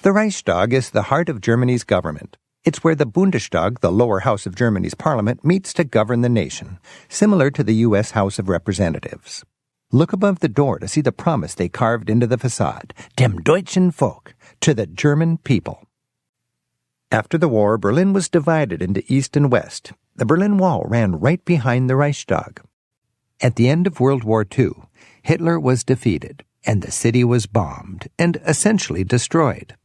The Reichstag is the heart of Germany's government. It's where the Bundestag, the lower house of Germany's parliament, meets to govern the nation, similar to the U.S. House of Representatives. Look above the door to see the promise they carved into the facade, dem deutschen Volk, to the German people. After the war, Berlin was divided into East and West. The Berlin Wall ran right behind the Reichstag. At the end of World War II, Hitler was defeated, and the city was bombed and essentially destroyed.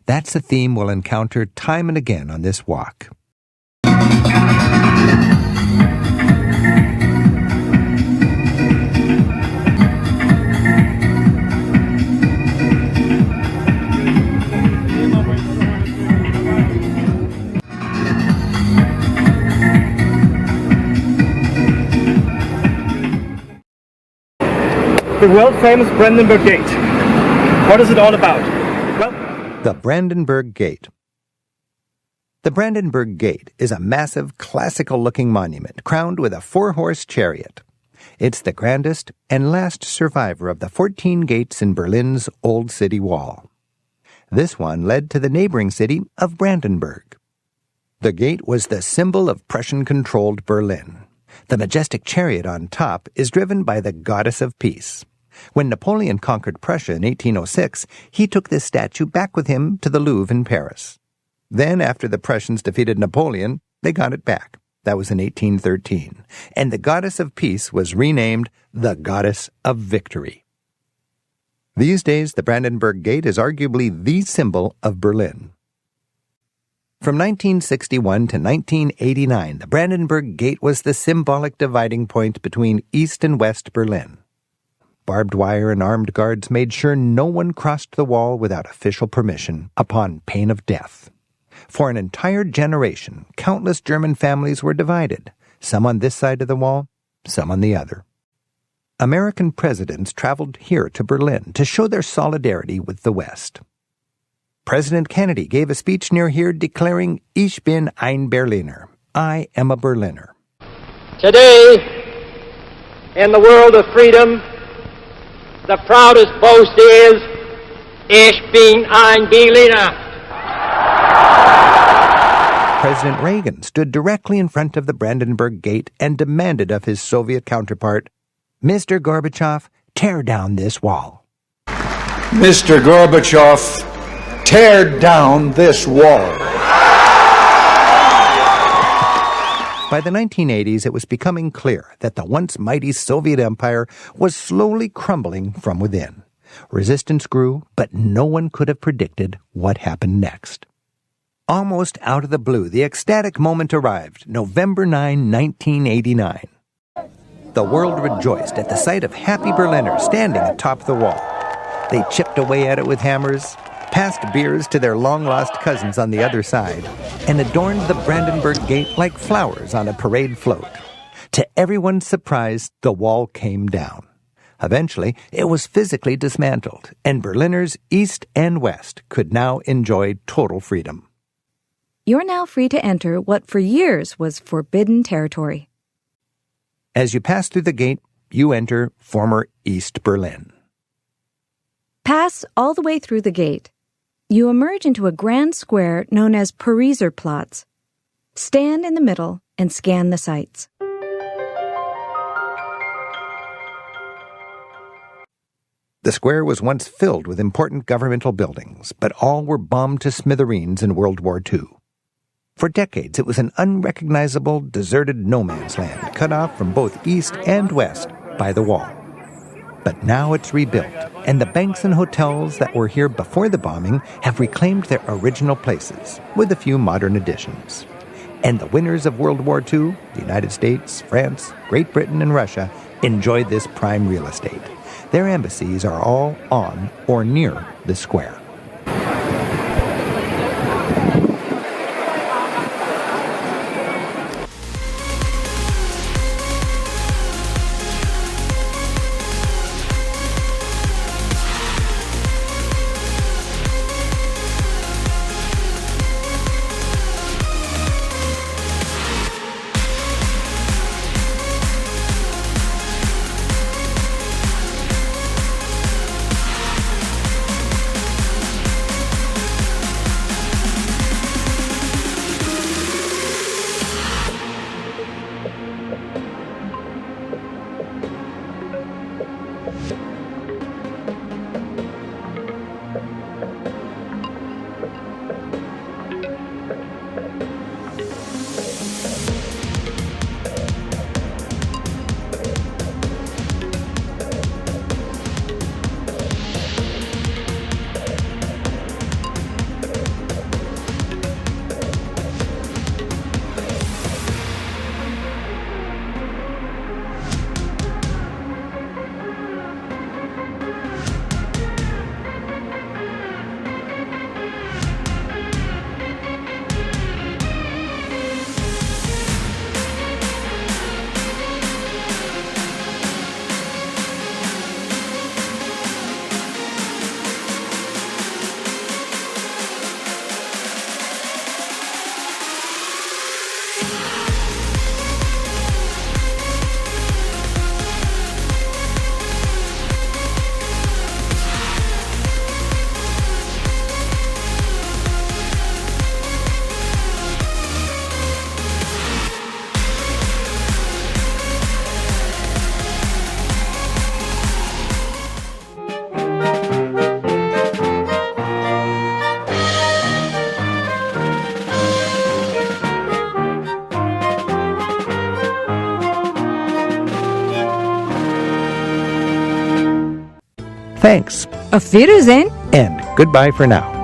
That's a theme we'll encounter time and again on this walk. The world-famous Brandenburg Gate. What is it all about? Well, the Brandenburg Gate. The Brandenburg Gate is a massive, classical-looking monument crowned with a 4-horse chariot. It's the grandest and last survivor of the 14 gates in Berlin's Old City Wall. This one led to the neighboring city of Brandenburg. The gate was the symbol of Prussian-controlled Berlin. The majestic chariot on top is driven by the Goddess of Peace. When Napoleon conquered Prussia in 1806, he took this statue back with him to the Louvre in Paris. Then, after the Prussians defeated Napoleon, they got it back. That was in 1813. And the Goddess of Peace was renamed the Goddess of Victory. These days, the Brandenburg Gate is arguably the symbol of Berlin. From 1961 to 1989, the Brandenburg Gate was the symbolic dividing point between East and West Berlin. Barbed wire and armed guards made sure no one crossed the wall without official permission, upon pain of death. For an entire generation, countless German families were divided, some on this side of the wall, some on the other. American presidents traveled here to Berlin to show their solidarity with the West. President Kennedy gave a speech near here declaring, "Ich bin ein Berliner," I am a Berliner. Today, in the world of freedom, the proudest boast is, "Ich bin ein Berliner." President Reagan stood directly in front of the Brandenburg Gate and demanded of his Soviet counterpart, "Mr. Gorbachev, tear down this wall." Mr. Gorbachev, tear down this wall. By the 1980s, it was becoming clear that the once mighty Soviet Empire was slowly crumbling from within. Resistance grew, but no one could have predicted what happened next. Almost out of the blue, the ecstatic moment arrived, November 9, 1989. The world rejoiced at the sight of happy Berliners standing atop the wall. They chipped away at it with hammers, passed beers to their long-lost cousins on the other side, and adorned the Brandenburg Gate like flowers on a parade float. To everyone's surprise, the wall came down. Eventually, it was physically dismantled, and Berliners east and west could now enjoy total freedom. You're now free to enter what for years was forbidden territory. As you pass through the gate, you enter former East Berlin. Pass all the way through the gate. You emerge into a grand square known as Pariser Platz. Stand in the middle and scan the sights. The square was once filled with important governmental buildings, but all were bombed to smithereens in World War II. For decades, it was an unrecognizable, deserted no-man's land, cut off from both east and west by the wall. But now it's rebuilt, and the banks and hotels that were here before the bombing have reclaimed their original places, with a few modern additions. And the winners of World War II, the United States, France, Great Britain, and Russia, enjoyed this prime real estate. Their embassies are all on or near the square. Thanks, Auf Wiedersehen! and goodbye for now.